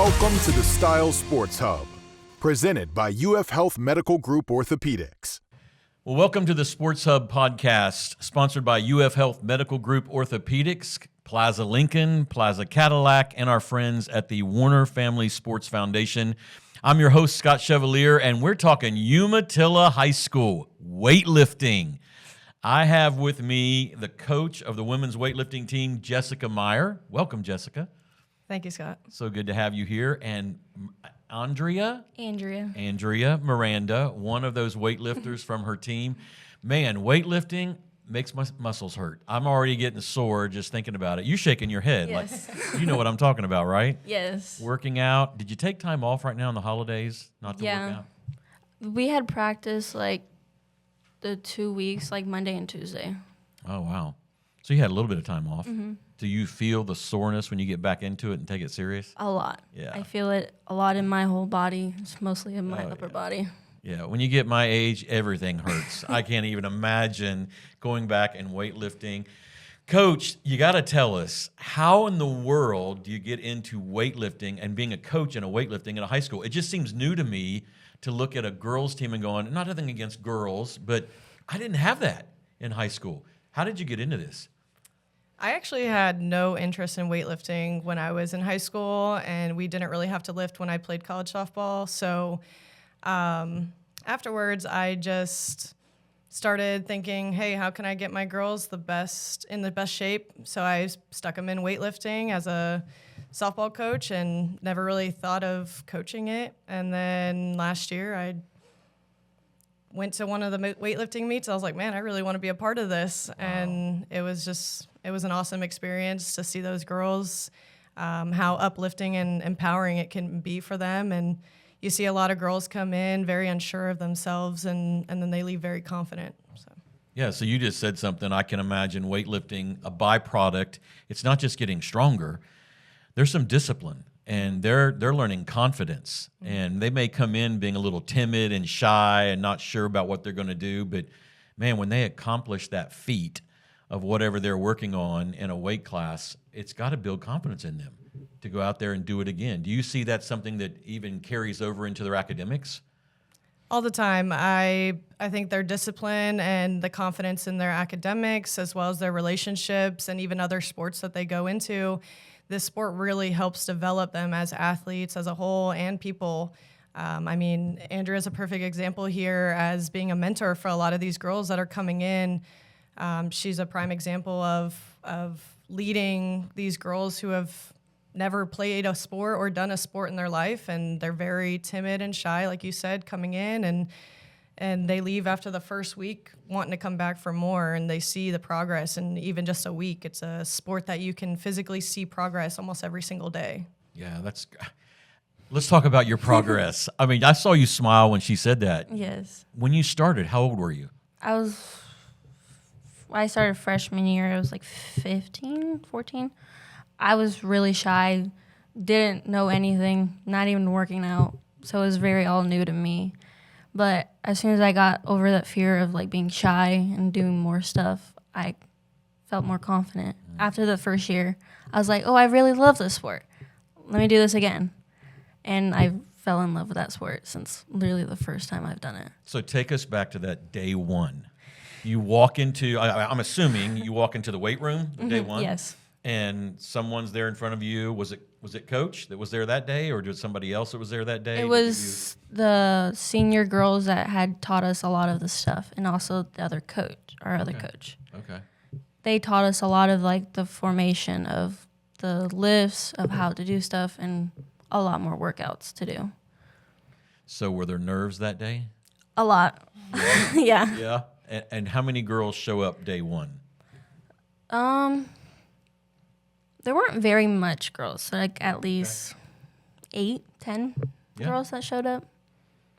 Welcome to the Style Sports Hub, presented by UF Health Medical Group Orthopaedics. Well, welcome to the Sports Hub podcast, sponsored by UF Health Medical Group Orthopaedics, Plaza Lincoln, Plaza Cadillac, and our friends at the Warner Family Sports Foundation. I'm your host, Scott Chevalier, and we're talking Umatilla High School weightlifting. I have with me the coach of the women's weightlifting team, Jessica Meier. Welcome, Jessica. Thank you, Scott. So good to have you here. And Andrea Miranda, one of those weightlifters from her team. Man, weightlifting makes my muscles hurt. I'm already getting sore just thinking about it. You're shaking your head. Yes. Like, you know what I'm talking about, right? Yes. Working out. Did you take time off right now in the holidays not to work out? We had practice like the 2 weeks, like Monday and Tuesday. Oh, wow. So you had a little bit of time off. Mm-hmm. Do you feel the soreness when you get back into it and take it serious? A lot. Yeah. I feel it a lot in my whole body. It's mostly in my upper body. Yeah, when you get my age, everything hurts. I can't even imagine going back and weightlifting. Coach, you got to tell us, how in the world do you get into weightlifting and being a coach in a weightlifting at a high school? It just seems new to me to look at a girls' team and going, not nothing against girls, but I didn't have that in high school. How did you get into this? I actually had no interest in weightlifting when I was in high school, and we didn't really have to lift when I played college softball. So afterwards, I just started thinking, hey, how can I get my girls in the best shape? So I stuck them in weightlifting as a softball coach and never really thought of coaching it. And then last year, I went to one of the weightlifting meets. I was like, man, I really want to be a part of this. Wow. And it was an awesome experience to see those girls, how uplifting and empowering it can be for them. And you see a lot of girls come in very unsure of themselves, and then they leave very confident. Yeah, so you just said something. I can imagine weightlifting, a byproduct. It's not just getting stronger. There's some discipline, and they're learning confidence. Mm-hmm. And they may come in being a little timid and shy and not sure about what they're going to do. But, man, when they accomplish that feat of whatever they're working on in a weight class, it's got to build confidence in them to go out there and do it again. Do you see that something that even carries over into their academics? All the time. I think their discipline and the confidence in their academics, as well as their relationships and even other sports that they go into, this sport really helps develop them as athletes as a whole and people. Andrea's a perfect example here as being a mentor for a lot of these girls that are coming in. She's a prime example of leading these girls who have never played a sport or done a sport in their life, and they're very timid and shy, like you said, coming in, and they leave after the first week wanting to come back for more, and they see the progress. And even just a week, it's a sport that you can physically see progress almost every single day. Yeah, let's talk about your progress. I mean, I saw you smile when she said that. Yes. When you started, how old were you? I started freshman year. I was like 15, 14. I was really shy, didn't know anything, not even working out. So it was very all new to me. But as soon as I got over that fear of like being shy and doing more stuff, I felt more confident. After the first year, I was like, oh, I really love this sport. Let me do this again. And I fell in love with that sport since literally the first time I've done it. So take us back to that day one. You walk into, I'm assuming you walk into the weight room day one? Yes. And someone's there in front of you. Was it Coach that was there that day, or did somebody else that was there that day? It was the senior girls that had taught us a lot of the stuff, and also the other coach, other coach. Okay. They taught us a lot of like the formation of the lifts, of how to do stuff, and a lot more workouts to do. So were there nerves that day? A lot. Yeah. Yeah. And how many girls show up day one? There weren't very much girls, so like at least 8, 10 girls that showed up.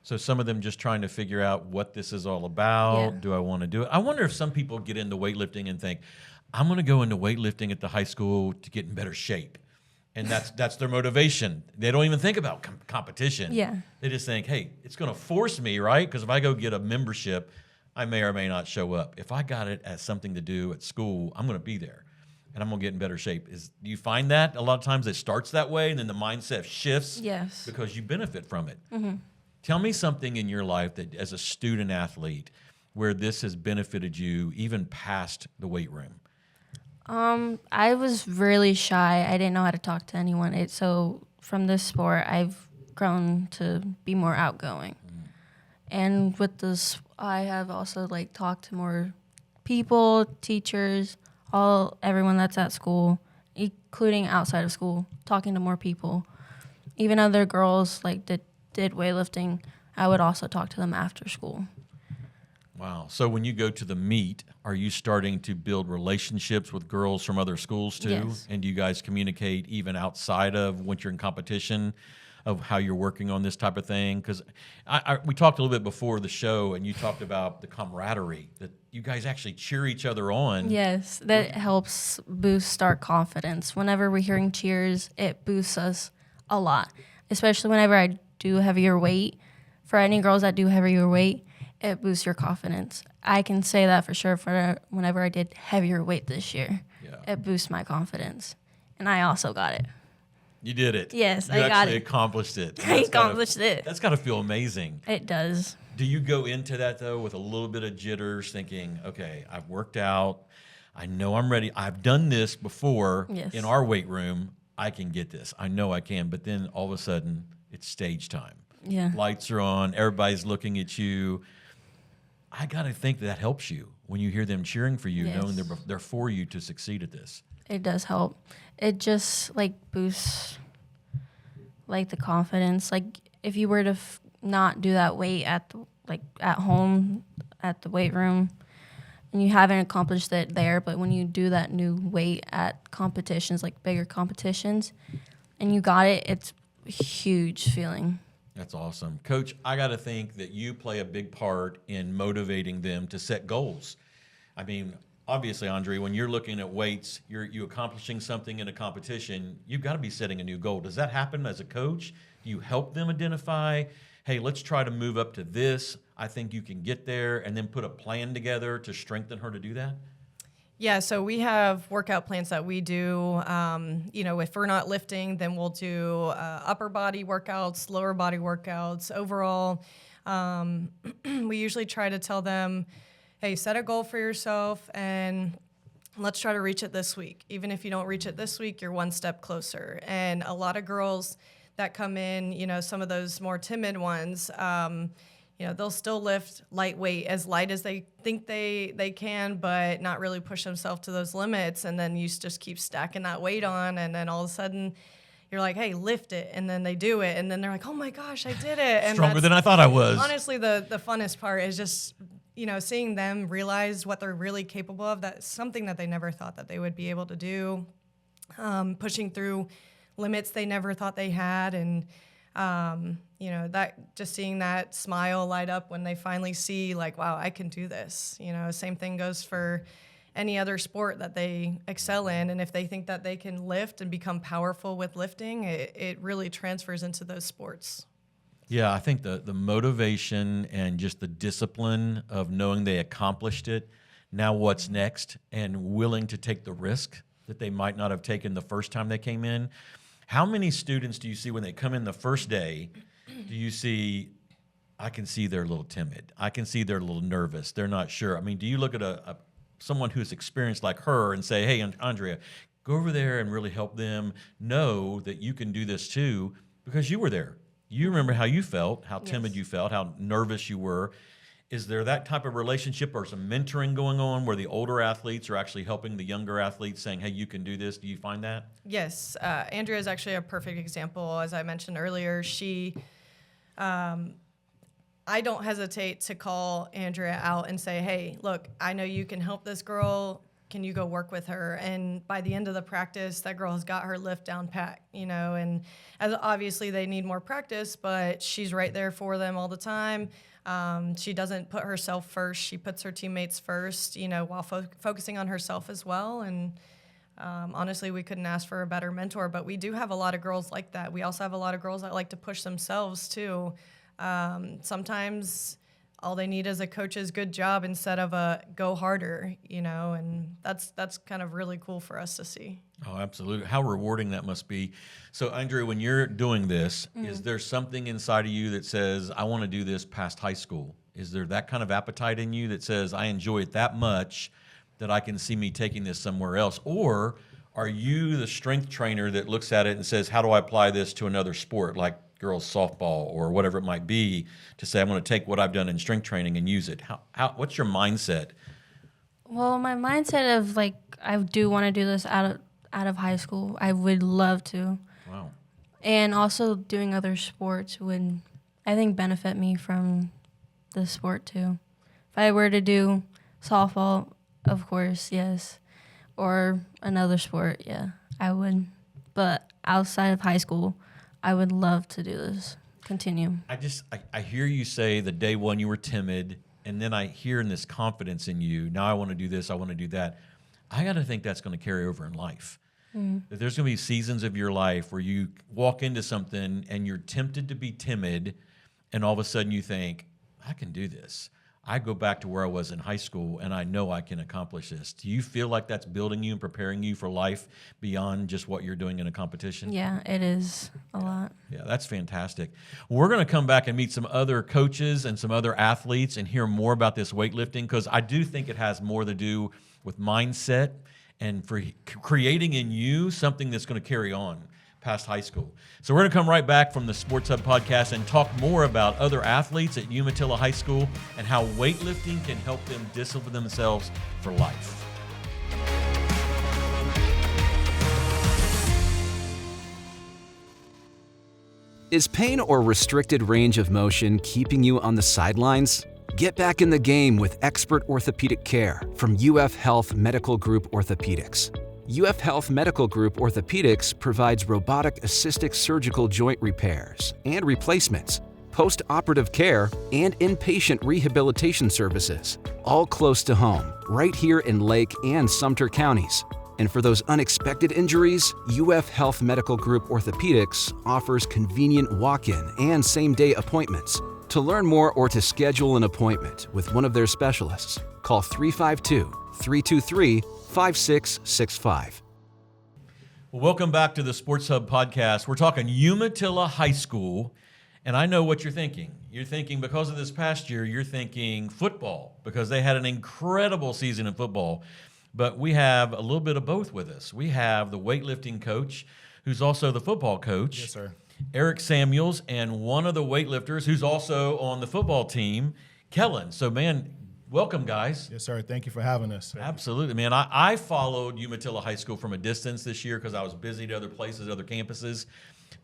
So some of them just trying to figure out what this is all about. Yeah. Do I want to do it? I wonder if some people get into weightlifting and think, I'm going to go into weightlifting at the high school to get in better shape. And that's their motivation. They don't even think about competition. Yeah. They just think, hey, it's going to force me, right? Because if I go get a membership, I may or may not show up. If I got it as something to do at school, I'm going to be there. and I'm going to get in better shape. Do you find that a lot of times it starts that way and then the mindset shifts? Yes. Because you benefit from it. Tell me something in your life that as a student athlete where this has benefited you even past the weight room. I was really shy. I didn't know how to talk to anyone. So from this sport, I've grown to be more outgoing. And with this, I have also like talked to more people, teachers, everyone that's at school, including outside of school, talking to more people. Even other girls like that did weightlifting, I would also talk to them after school. Wow. So when you go to the meet, are you starting to build relationships with girls from other schools too? Yes. And do you guys communicate even outside of when you're in competition of how you're working on this type of thing? Because we talked a little bit before the show, and you talked about the camaraderie, that you guys actually cheer each other on. Yes, that helps boost our confidence. Whenever we're hearing cheers, it boosts us a lot, especially whenever I do heavier weight. For any girls that do heavier weight, it boosts your confidence. I can say that for sure for whenever I did heavier weight this year. Yeah. It boosts my confidence. And I also got it. You did it. Yes, you I got actually it. accomplished it. I accomplished it. That's got to feel amazing. It does. Do you go into that, though, with a little bit of jitters, thinking, okay, I've worked out. I know I'm ready. I've done this before in our weight room. I can get this. I know I can. But then all of a sudden, it's stage time. Yeah. Lights are on. Everybody's looking at you. I got to think that helps you when you hear them cheering for you, knowing they're for you to succeed at this. It does help. It just, like, boosts, like, the confidence. Like, if you were to not do that weight at home at the weight room, and you haven't accomplished it there, but when you do that new weight at competitions, like bigger competitions, and you got it, it's a huge feeling. That's awesome. Coach, I got to think that you play a big part in motivating them to set goals. I mean, obviously, Andre, when you're looking at weights, you're accomplishing something in a competition, you've got to be setting a new goal. Does that happen as a coach? Do you help them identify, hey, let's try to move up to this. I think you can get there, and then put a plan together to strengthen her to do that? Yeah, so we have workout plans that we do. If we're not lifting, then we'll do upper body workouts, lower body workouts. Overall, we usually try to tell them, hey, set a goal for yourself and let's try to reach it this week. Even if you don't reach it this week, you're one step closer. And a lot of girls that come in, some of those more timid ones, they'll still lift lightweight, as light as they think they can, but not really push themselves to those limits. And then you just keep stacking that weight on, and then all of a sudden you're like, hey, lift it. And then they do it. And then they're like, oh my gosh, I did it. And stronger than I thought I was. Honestly, the funnest part is just, seeing them realize what they're really capable of. That's something that they never thought that they would be able to do. Pushing through limits they never thought they had. And, that just seeing that smile light up when they finally see, like, wow, I can do this. Same thing goes for any other sport that they excel in. And if they think that they can lift and become powerful with lifting, it really transfers into those sports. Yeah, I think the motivation and just the discipline of knowing they accomplished it, now what's next, and willing to take the risk that they might not have taken the first time they came in. How many students do you see when they come in the first day? Do you see, I can see they're a little timid. I can see they're a little nervous. They're not sure. I mean, do you look at someone who's experienced like her and say, hey, Andrea, go over there and really help them know that you can do this too, because you were there. You remember how you felt, how timid you felt, how nervous you were. Is there that type of relationship or some mentoring going on where the older athletes are actually helping the younger athletes, saying, hey, you can do this? Do you find that? Yes. Andrea is actually a perfect example. As I mentioned earlier, I don't hesitate to call Andrea out and say, hey, look, I know you can help this girl. Can you go work with her? And by the end of the practice, that girl has got her lift down pat, and as obviously they need more practice, but she's right there for them all the time. She doesn't put herself first. She puts her teammates first, while focusing on herself as well. And honestly, we couldn't ask for a better mentor, but we do have a lot of girls like that. We also have a lot of girls that like to push themselves too. Sometimes all they need is a coach's good job instead of a go harder, and that's kind of really cool for us to see. Oh, absolutely. How rewarding that must be. So, Andrea, when you're doing this, is there something inside of you that says, I want to do this past high school? Is there that kind of appetite in you that says, I enjoy it that much that I can see me taking this somewhere else? Or are you the strength trainer that looks at it and says, how do I apply this to another sport like girls softball or whatever it might be, to say, I'm going to take what I've done in strength training and use it? What's your mindset? Well, my mindset of like, I do want to do this out of high school. I would love to. Wow. And also doing other sports would, I think, benefit me from the sport too. If I were to do softball, of course, yes. Or another sport, yeah, I would. But outside of high school, I would love to do this, continue. I hear you say the day one you were timid, and then I hear in this confidence in you, now I want to do this, I want to do that. I got to think that's going to carry over in life. That there's going to be seasons of your life where you walk into something and you're tempted to be timid, and all of a sudden you think, I can do this. I go back to where I was in high school, and I know I can accomplish this. Do you feel like that's building you and preparing you for life beyond just what you're doing in a competition? Yeah, it is a lot. Yeah, that's fantastic. We're going to come back and meet some other coaches and some other athletes and hear more about this weightlifting, because I do think it has more to do with mindset and for creating in you something that's going to carry on past high school. So we're going to come right back from the SportsHub podcast and talk more about other athletes at Umatilla High School and how weightlifting can help them discipline themselves for life. Is pain or restricted range of motion keeping you on the sidelines? Get back in the game with expert orthopedic care from UF Health Medical Group Orthopaedics. UF Health Medical Group Orthopaedics provides robotic-assisted surgical joint repairs and replacements, post-operative care, and inpatient rehabilitation services, all close to home, right here in Lake and Sumter counties. And for those unexpected injuries, UF Health Medical Group Orthopaedics offers convenient walk-in and same-day appointments. To learn more or to schedule an appointment with one of their specialists, call 352-323-5665. Well, welcome back to the SportsHub podcast. We're talking Umatilla High School, and I know what you're thinking. You're thinking, because of this past year, you're thinking football, because they had an incredible season in football. But we have a little bit of both with us. We have the weightlifting coach, who's also the football coach. Yes, sir. Eric Samuels, and one of the weightlifters who's also on the football team, Kellen. So, man, welcome, guys. Yes, sir. Thank you for having us. Absolutely, man. I followed Umatilla High School from a distance this year because I was busy to other places, other campuses.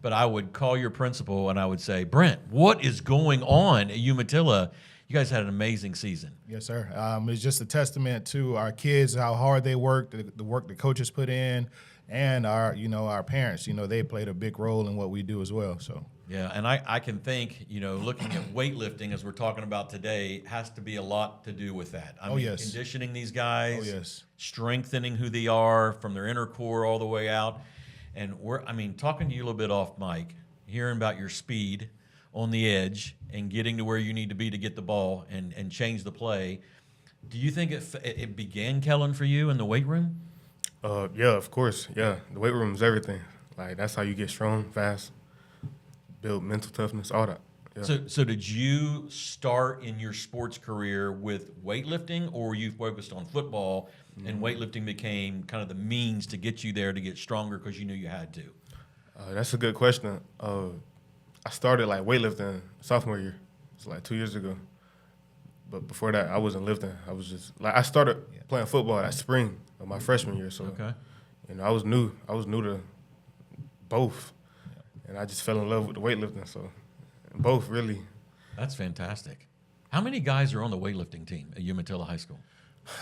But I would call your principal and I would say, Brent, what is going on at Umatilla? You guys had an amazing season. Yes, sir. It's just a testament to our kids, how hard they work, the work the coaches put in, and our parents. They played a big role in what we do as well. So. Yeah, and I can think, looking at weightlifting as we're talking about today, has to be a lot to do with that. I mean, yes. Conditioning these guys, yes. Strengthening who they are from their inner core all the way out. And talking to you a little bit off mic, hearing about your speed on the edge and getting to where you need to be to get the ball and change the play. Do you think it began, Kellen, for you in the weight room? Yeah, of course. Yeah, the weight room is everything. Like, that's how you get strong, fast, build mental toughness, all that. Yeah. So did you start in your sports career with weightlifting, or were you focused on football and weightlifting became kind of the means to get you there to get stronger because you knew you had to? That's a good question. I started like weightlifting sophomore year. It's like 2 years ago. But before that, I wasn't lifting. I was just I started playing football that spring of my freshman year. So, okay. I was new. I was new to both, and I just fell in love with the weightlifting. So, both really. That's fantastic. How many guys are on the weightlifting team at Umatilla High School?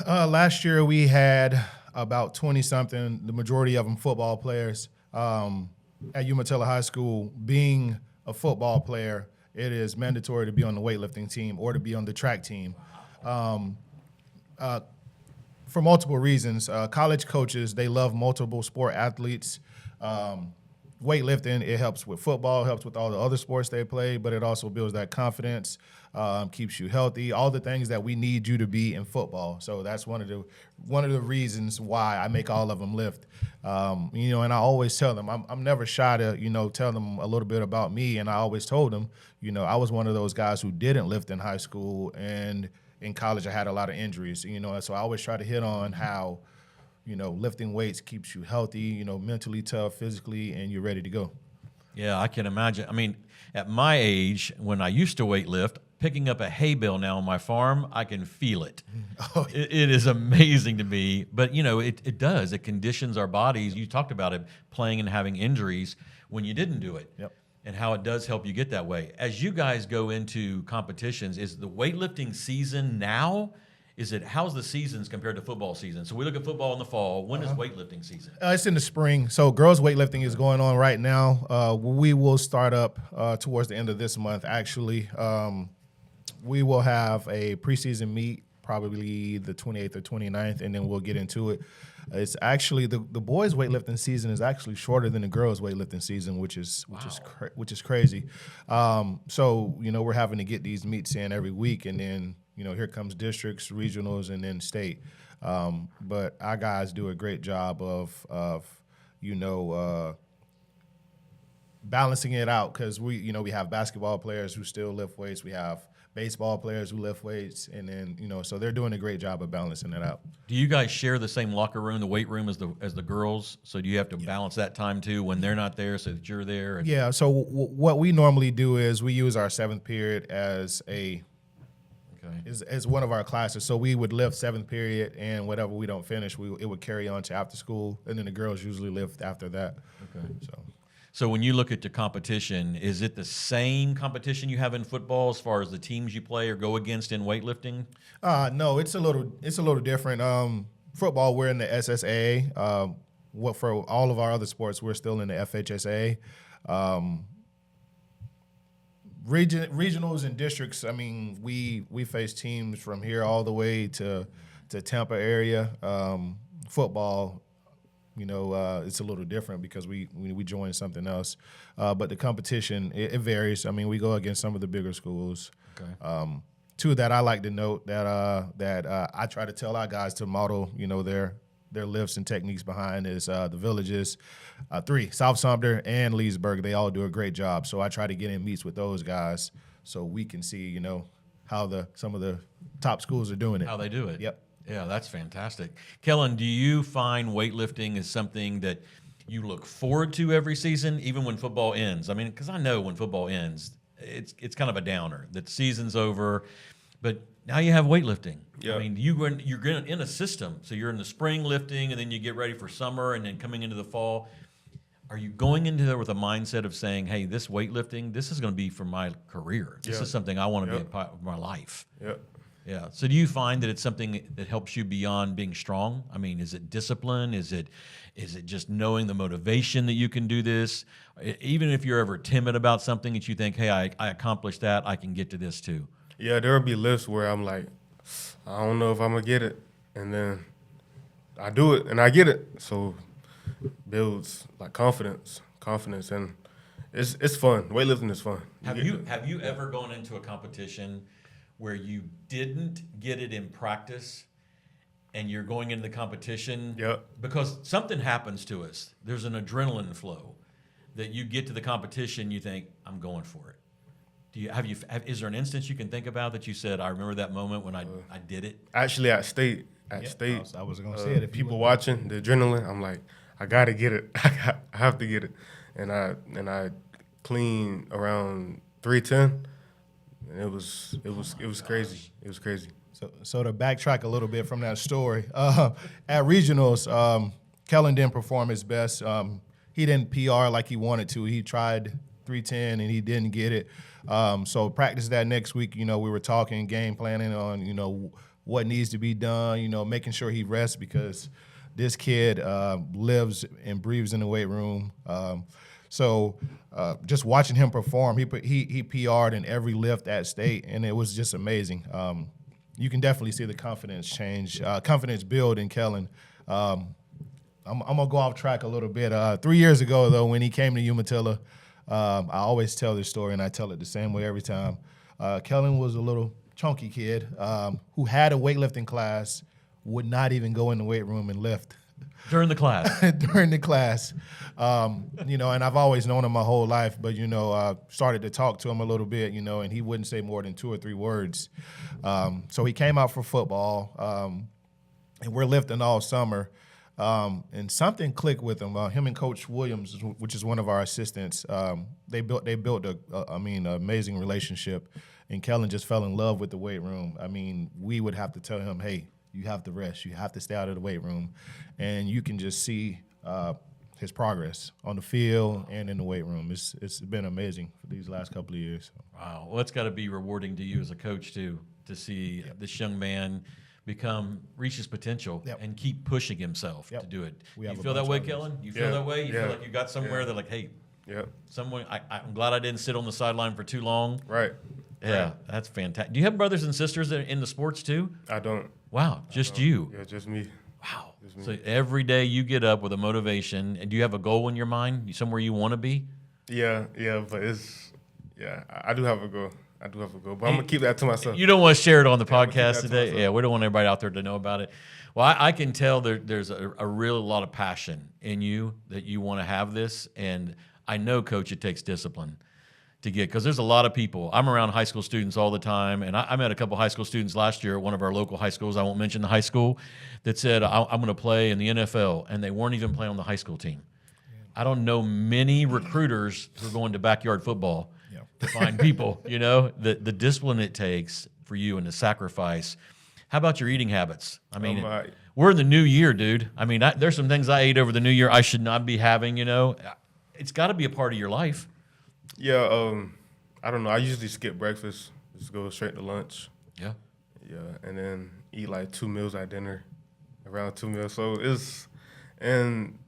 Last year we had about 20-something. The majority of them football players. At Umatilla High School, being a football player, it is mandatory to be on the weightlifting team or to be on the track team. For multiple reasons. College coaches, they love multiple sport athletes. weightlifting, it helps with football, helps with all the other sports they play, but it also builds that confidence, keeps you healthy, all the things that we need you to be in football. So that's one of the reasons why I make all of them lift. And I always tell them, I'm never shy to, tell them a little bit about me. And I always told them, I was one of those guys who didn't lift in high school, and in college I had a lot of injuries, so I always try to hit on how, lifting weights keeps you healthy, mentally tough, physically, and you're ready to go. Yeah, I can imagine. I mean, at my age, when I used to weight lift, picking up a hay bale now on my farm, I can feel it. Oh, yeah. It is amazing to me. But, it does. It conditions our bodies. You talked about it, playing and having injuries when you didn't do it. Yep. And how it does help you get that way. As you guys go into competitions, is the weightlifting season now? How's the seasons compared to football season? So we look at football in the fall. When is weightlifting season? It's in the spring. So girls weightlifting is going on right now. We will start up towards the end of this month, actually. We will have a preseason meet, probably the 28th or 29th, and then we'll get into it. It's actually the boys weightlifting season is actually shorter than the girls weightlifting season, which is crazy. So we're having to get these meets in every week, and then here comes districts, regionals, and then state. But our guys do a great job of balancing it out, because we have basketball players who still lift weights, we have baseball players who lift weights, and then so they're doing a great job of balancing it out. Do you guys share the same locker room, the weight room, as the girls? So do you have to balance that time too when they're not there, so that you're there? Yeah. So what we normally do is we use our 7th period as one of our classes. So we would lift 7th period, and whatever we don't finish, it would carry on to after school, and then the girls usually lift after that. Okay. So when you look at the competition, is it the same competition you have in football as far as the teams you play or go against in weightlifting? No, it's a little different. Football, we're in the SSA. For all of our other sports, we're still in the FHSA. Regionals and districts, I mean, we face teams from here all the way to Tampa area. Football, it's a little different because we join something else. But the competition, it varies. I mean, we go against some of the bigger schools. Okay. Two that I like to note that I try to tell our guys to model, their lifts and techniques behind is the Villages. 3, South Sumter and Leesburg, they all do a great job. So I try to get in meets with those guys so we can see, how some of the top schools are doing it. How they do it. Yep. Yeah, that's fantastic. Kellen, do you find weightlifting is something that you look forward to every season, even when football ends? I mean, because I know when football ends, it's kind of a downer. That season's over, but now you have weightlifting. Yeah. I mean, you're in a system. So you're in the spring lifting, and then you get ready for summer, and then coming into the fall. Are you going into there with a mindset of saying, hey, this weightlifting, this is going to be for my career. This is something I want to be a part of my life. Yep. Yeah. So do you find that it's something that helps you beyond being strong? I mean, is it discipline? Is it just knowing the motivation that you can do this? Even if you're ever timid about something that you think, hey, I accomplished that, I can get to this too. Yeah, there'll be lifts where I'm like, I don't know if I'm going to get it. And then I do it and I get it. So builds like confidence, and it's fun. Weightlifting is fun. Have you ever gone into a competition where you didn't get it in practice and you're going into the competition? Yep. Because something happens to us. There's an adrenaline flow that you get to the competition, you think, I'm going for it. Is there an instance you can think about that you said, I remember that moment when I did it? Actually, at state, I was going to say it. If people watching, the adrenaline, I'm like, I got to get it. I have to get it. And I clean around 310. And it was crazy. It was crazy. So to backtrack a little bit from that story, at regionals, Kellen didn't perform his best. He didn't PR like he wanted to. He tried 310 and he didn't get it. So practice that next week. We were talking game planning on what needs to be done. Making sure he rests, because this kid lives and breathes in the weight room. So just watching him perform, he PR'd in every lift at state, and it was just amazing. You can definitely see the confidence change, confidence build in Kellen. I'm going to go off track a little bit. 3 years ago, though, when he came to Umatilla, I always tell this story, and I tell it the same way every time. Kellen was a little chunky kid who had a weightlifting class, would not even go in the weight room and lift. During the class. During the class. And I've always known him my whole life, but, started to talk to him a little bit, and he wouldn't say more than 2 or 3 words. So he came out for football, and we're lifting all summer. And something clicked with him. Him and Coach Williams, which is one of our assistants, they built an amazing relationship. And Kellen just fell in love with the weight room. I mean, we would have to tell him, hey, you have to rest. You have to stay out of the weight room. And you can just see his progress on the field and in the weight room. It's been amazing for these last couple of years. Wow. Well, it's got to be rewarding to you as a coach, too, to see this young man reach his potential and keep pushing himself to do it. You feel that way, Kellen? You feel that way? You feel like you got somewhere that, like, hey, someone. I'm glad I didn't sit on the sideline for too long. Right. Yeah, right. That's fantastic. Do you have brothers and sisters that are in the sports too? I don't. Wow, just you. Yeah, just me. Wow. Just me. So every day you get up with a motivation, and do you have a goal in your mind, somewhere you want to be? Yeah, but I do have a goal. But I'm going to keep that to myself. You don't want to share it on the podcast today? Yeah, we don't want everybody out there to know about it. Well, I can tell there's a real lot of passion in you that you want to have this, and I know, Coach, it takes discipline to get, because there's a lot of people. I'm around high school students all the time, and I met a couple high school students last year at one of our local high schools, I won't mention the high school, that said, I'm going to play in the NFL, and they weren't even playing on the high school team. I don't know many recruiters who are going to backyard football to find people, the discipline it takes for you and the sacrifice. How about your eating habits? I mean, we're in the new year, dude. I mean, there's some things I ate over the new year I should not be having, It's got to be a part of your life. Yeah, I don't know. I usually skip breakfast, just go straight to lunch. Yeah. Yeah, and then eat like 2 meals at dinner, around 2 meals. So and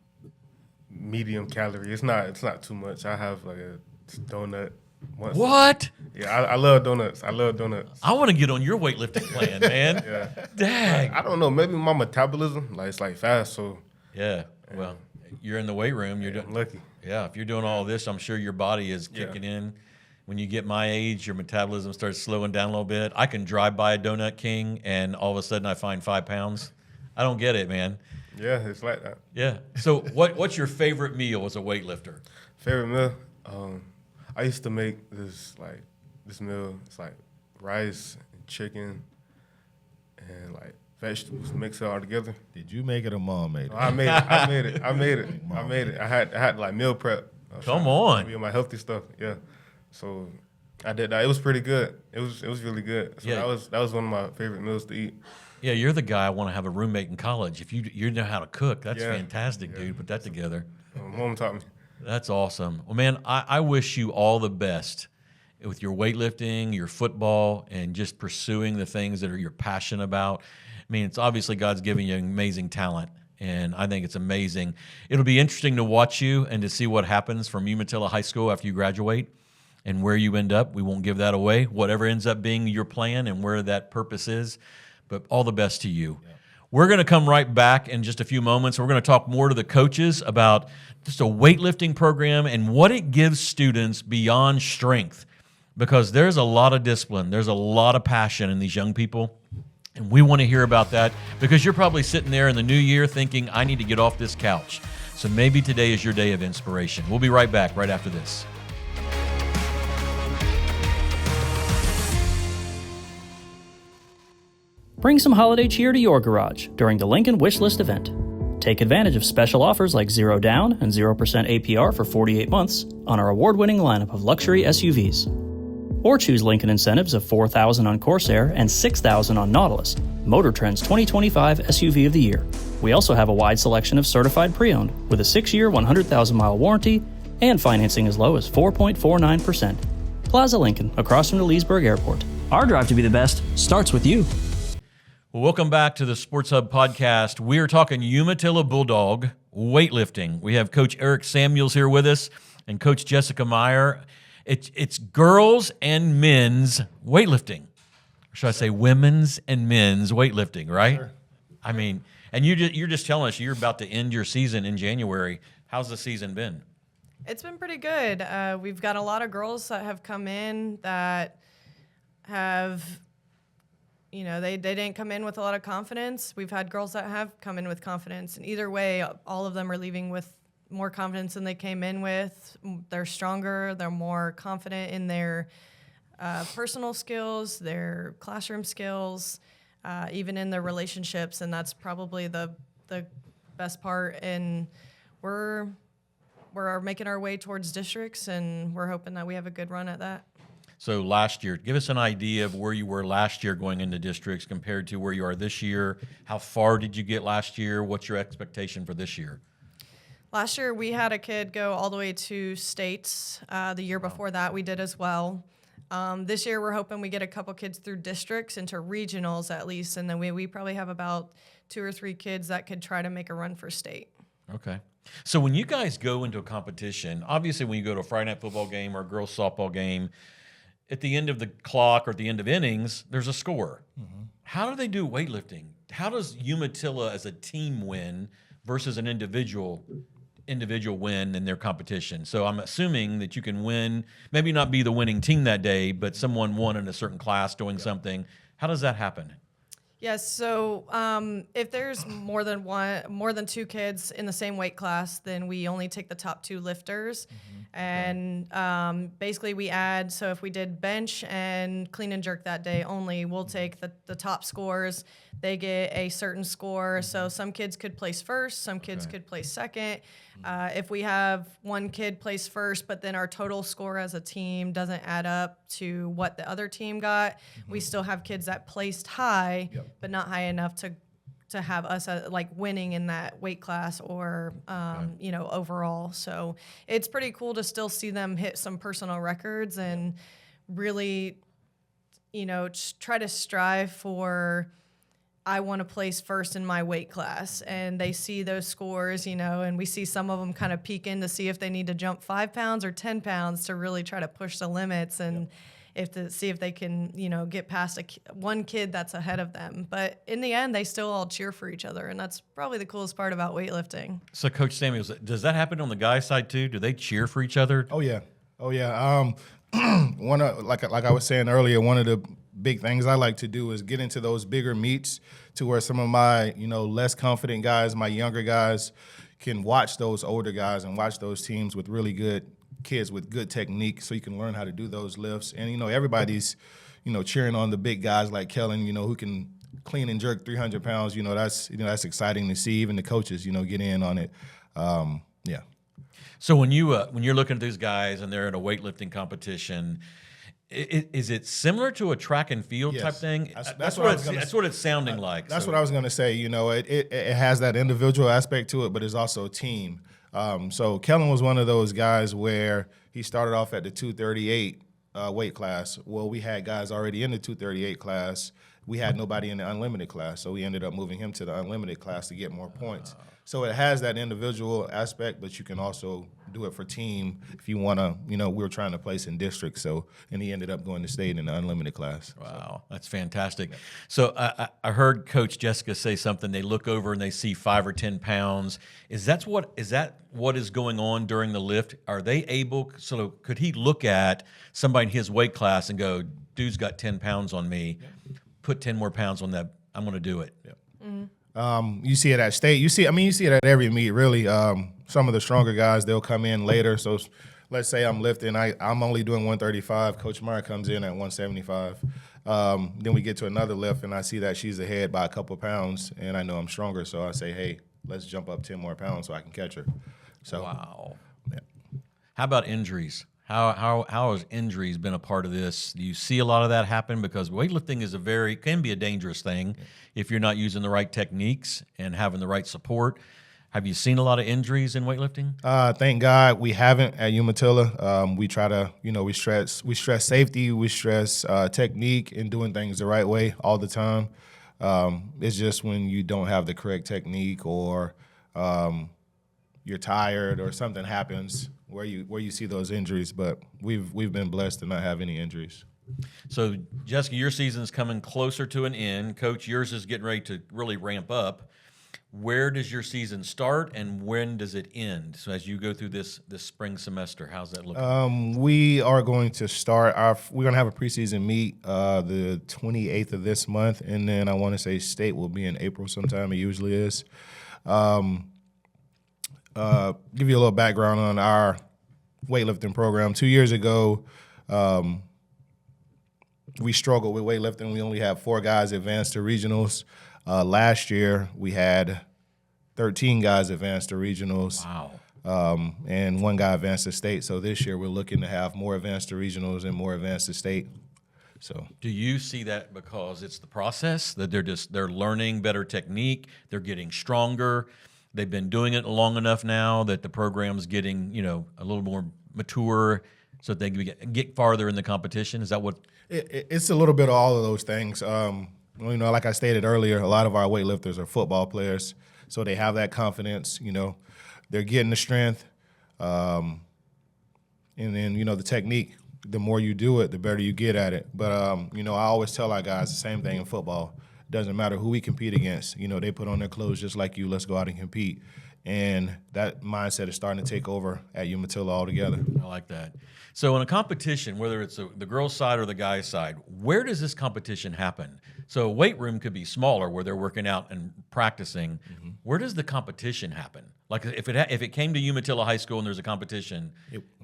medium calorie. It's not too much. I have like a donut once. What? Yeah, I love donuts. I want to get on your weightlifting plan, man. Yeah. Dang. I don't know. Maybe my metabolism, it's like fast. So yeah. Well, you're in the weight room. You're I'm lucky. Yeah, if you're doing all this, I'm sure your body is kicking in. When you get my age, your metabolism starts slowing down a little bit. I can drive by a Donut King, and all of a sudden I find 5 pounds. I don't get it, man. Yeah, it's like that. Yeah. So what's your favorite meal as a weightlifter? Favorite meal? I used to make this meal. It's like rice and chicken and like vegetables, mix it all together. Did you make it or Mom made it? I made it. I had like meal prep. Come on. Be my healthy stuff. Yeah. So I did that. It was pretty good. It was really good. So that was one of my favorite meals to eat. Yeah, you're the guy I want to have a roommate in college. If you know how to cook, that's fantastic, dude. Put that together. Mom taught me. That's awesome. Well, man, I wish you all the best with your weightlifting, your football, and just pursuing the things that you're passionate about. I mean, it's obviously God's giving you amazing talent, and I think it's amazing. It'll be interesting to watch you and to see what happens from Umatilla High School after you graduate and where you end up. We won't give that away, whatever ends up being your plan and where that purpose is, but all the best to you. Yeah. We're going to come right back in just a few moments. We're going to talk more to the coaches about just a weightlifting program and what it gives students beyond strength, because there's a lot of discipline, there's a lot of passion in these young people. And we want to hear about that, because you're probably sitting there in the new year thinking, I need to get off this couch. So maybe today is your day of inspiration. We'll be right back right after this. Bring some holiday cheer to your garage during the Lincoln Wishlist event. Take advantage of special offers like 0 down and 0% APR for 48 months on our award-winning lineup of luxury SUVs. Or choose Lincoln incentives of $4,000 on Corsair and $6,000 on Nautilus, Motor Trend's 2025 SUV of the Year. We also have a wide selection of certified pre-owned with a 6-year, 100,000-mile warranty and financing as low as 4.49%. Plaza Lincoln, across from the Leesburg Airport. Our drive to be the best starts with you. Well, welcome back to the SportsHub podcast. We are talking Umatilla Bulldog weightlifting. We have Coach Eric Samuels here with us and Coach Jessica Meier. It's girls and men's weightlifting. Or should I say women's and men's weightlifting, right? Sure. I mean, And you're just telling us you're about to end your season in January. How's the season been? It's been pretty good. We've got a lot of girls that have come in that have, they didn't come in with a lot of confidence. We've had girls that have come in with confidence. And either way, all of them are leaving with more confidence than they came in with. They're stronger. They're more confident in their personal skills, their classroom skills, even in their relationships. And that's probably the best part. And we're making our way towards districts, and we're hoping that we have a good run at that. So last year, give us an idea of where you were last year going into districts compared to where you are this year. How far did you get last year? What's your expectation for this year? Last year, we had a kid go all the way to states. The year before that, we did as well. This year, we're hoping we get a couple kids through districts into regionals at least, and then we probably have about 2 or 3 kids that could try to make a run for state. Okay. So when you guys go into a competition, obviously when you go to a Friday night football game or a girls softball game, at the end of the clock or at the end of innings, there's a score. Mm-hmm. How do they do weightlifting? How does Umatilla as a team win versus an individual win in their competition? So I'm assuming that you can win, maybe not be the winning team that day, but someone won in a certain class doing something. How does that happen? Yes, so if there's more than 2 kids in the same weight class, then we only take the top 2 lifters. Mm-hmm. And basically we add, so if we did bench and clean and jerk that day only, we'll take the top scores. They get a certain score. So some kids could place first, some kids could place second. If we have one kid place first, but then our total score as a team doesn't add up to what the other team got, we still have kids that placed high, but not high enough to have us winning in that weight class or overall. So it's pretty cool to still see them hit some personal records and really, try to strive for, I want to place first in my weight class, and they see those scores, and we see some of them kind of peek in to see if they need to jump 5 pounds or 10 pounds to really try to push the limits and see if they can, get past one kid that's ahead of them. But in the end, they still all cheer for each other, and that's probably the coolest part about weightlifting. So Coach Samuels, does that happen on the guys' side too? Do they cheer for each other? Oh yeah. One of, like I was saying earlier, one of the big things I like to do is get into those bigger meets to where some of my, less confident guys, my younger guys, can watch those older guys and watch those teams with really good kids with good technique, so you can learn how to do those lifts. And everybody's, cheering on the big guys like Kellen, who can clean and jerk 300 pounds. That's exciting to see. Even the coaches, get in on it. Yeah. So when you're looking at these guys and they're in a weightlifting competition, is it similar to a track and field type thing? That's what it's sounding like. That's what I was going to say. It has that individual aspect to it, but it's also a team. So Kellen was one of those guys where he started off at the 238 weight class. Well, we had guys already in the 238 class. We had nobody in the unlimited class, so we ended up moving him to the unlimited class to get more points. So it has that individual aspect, but you can also do it for team if you want to. We were trying to place in districts, and he ended up going to state in the unlimited class. Wow, that's fantastic. So I heard Coach Jessica say something. They look over and they see 5 or 10 pounds. Is that what is going on during the lift? Are they able? So could he look at somebody in his weight class and go, "Dude's got 10 pounds on me. Put 10 more pounds on that. I'm going to do it." Yeah. Mm-hmm. You see it at state. You see it at every meet, really. Some of the stronger guys, they'll come in later. So let's say I'm lifting. I'm only doing 135. Coach Meier comes in at 175. Then we get to another lift, and I see that she's ahead by a couple pounds, and I know I'm stronger. So I say, hey, let's jump up 10 more pounds so I can catch her. So, wow. Yeah. How about injuries? How has injuries been a part of this? Do you see a lot of that happen? Because weightlifting can be a dangerous thing if you're not using the right techniques and having the right support. Have you seen a lot of injuries in weightlifting? Thank God we haven't at Umatilla. We try to, we stress safety, we stress technique and doing things the right way all the time. It's just when you don't have the correct technique or you're tired or something happens where you see those injuries, but we've been blessed to not have any injuries. So, Jessica, your season's coming closer to an end. Coach, yours is getting ready to really ramp up. Where does your season start and when does it end? So as you go through this spring semester, how's that looking? We are going to start we're going to have a preseason meet the 28th of this month, and then I want to say state will be in April sometime. It usually is. Give you a little background on our weightlifting program. 2 years ago, we struggled with weightlifting. We only had 4 guys advance to regionals. Last year, we had 13 guys advance to regionals. Wow. And 1 guy advanced to state. So this year, we're looking to have more advanced to regionals and more advanced to state. So, do you see that because it's the process that they're learning better technique, they're getting stronger, they've been doing it long enough now that the program's getting a little more mature, so that they can get farther in the competition? Is that what? It's a little bit of all of those things. Like I stated earlier, a lot of our weightlifters are football players, so they have that confidence. They're getting the strength, and then the technique. The more you do it, the better you get at it. But I always tell our guys the same thing in football. It doesn't matter who we compete against. They put on their clothes just like you. Let's go out and compete. And that mindset is starting to take over at Umatilla altogether. I like that. So in a competition, whether it's the girls' side or the guys' side, where does this competition happen? So a weight room could be smaller where they're working out and practicing. Mm-hmm. Where does the competition happen? Like if it came to Umatilla High School and there's a competition,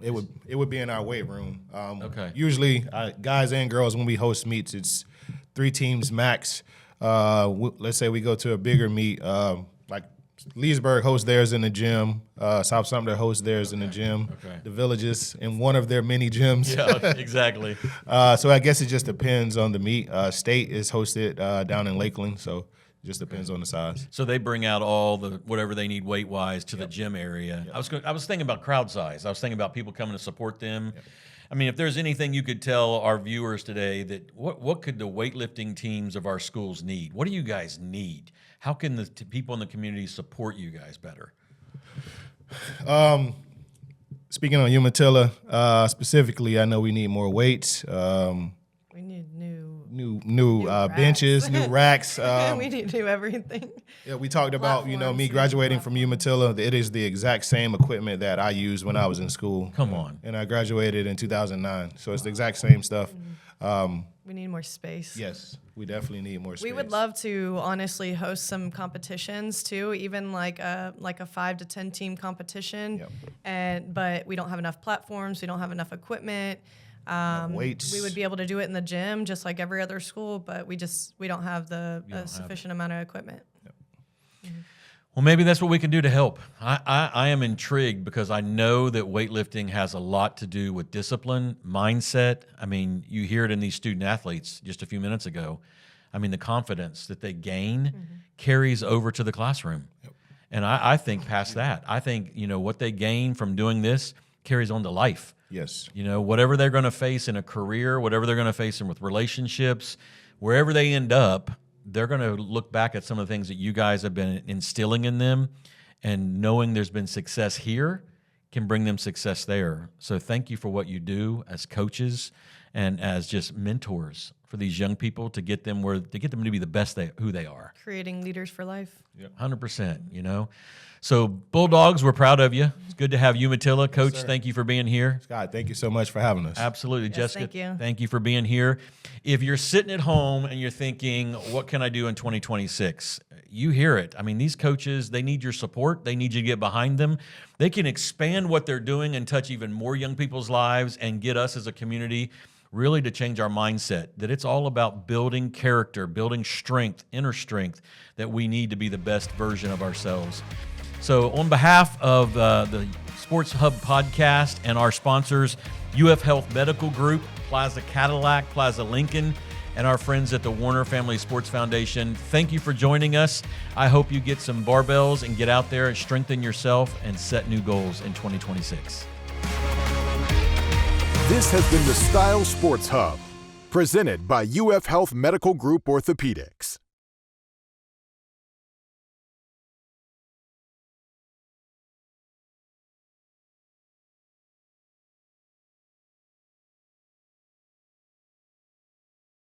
it would be in our weight room. Okay. Usually, guys and girls, when we host meets, it's 3 teams max. Let's say we go to a bigger meet, like Leesburg hosts theirs in the gym. South Sumter hosts theirs in the gym. Okay. The Villages in one of their mini gyms. Yeah, exactly. So I guess it just depends on the meet. State is hosted down in Lakeland, so it just depends on the size. So they bring out all the whatever they need weight-wise to the gym area. Yep. I was thinking about crowd size. I was thinking about people coming to support them. Yep. I mean, if there's anything you could tell our viewers today, that what could the weightlifting teams of our schools need? What do you guys need? How can the people in the community support you guys better? Speaking on Umatilla specifically, I know we need more weights. We need new benches, new racks. We need to do everything. Yeah, we talked about me graduating from Umatilla. It is the exact same equipment that I used when I was in school. Come on. And I graduated in 2009, so it's the exact same stuff. We need more space. Yes, we definitely need more space. We would love to honestly host some competitions too, even like a 5 to 10 team competition. Yep. But we don't have enough platforms. We don't have enough equipment. Weights. We would be able to do it in the gym just like every other school, but we don't have the sufficient amount of equipment. Yep. Mm-hmm. Well, maybe that's what we can do to help. I am intrigued because I know that weightlifting has a lot to do with discipline, mindset. I mean, you hear it in these student athletes just a few minutes ago. I mean, the confidence that they gain carries over to the classroom. Yep. And I think past that. I think, what they gain from doing this carries on to life. Yes. Whatever they're going to face in a career, whatever they're going to face with relationships, wherever they end up, they're going to look back at some of the things that you guys have been instilling in them, and knowing there's been success here can bring them success there. So thank you for what you do as coaches and as just mentors for these young people to get them to be the best who they are. Creating leaders for life. Yep. 100%, So Bulldogs, we're proud of you. It's good to have Umatilla. Coach, thank you for being here. Scott, thank you so much for having us. Absolutely. Yes, Jessica, thank you for being here. If you're sitting at home and you're thinking, what can I do in 2026? You hear it. I mean, these coaches, they need your support. They need you to get behind them. They can expand what they're doing and touch even more young people's lives and get us as a community really to change our mindset, that it's all about building character, building strength, inner strength, that we need to be the best version of ourselves. So on behalf of the Sports Hub podcast and our sponsors, UF Health Medical Group, Plaza Cadillac, Plaza Lincoln, and our friends at the Warner Family Sports Foundation, thank you for joining us. I hope you get some barbells and get out there and strengthen yourself and set new goals in 2026. This has been the Style Sports Hub, presented by UF Health Medical Group Orthopaedics.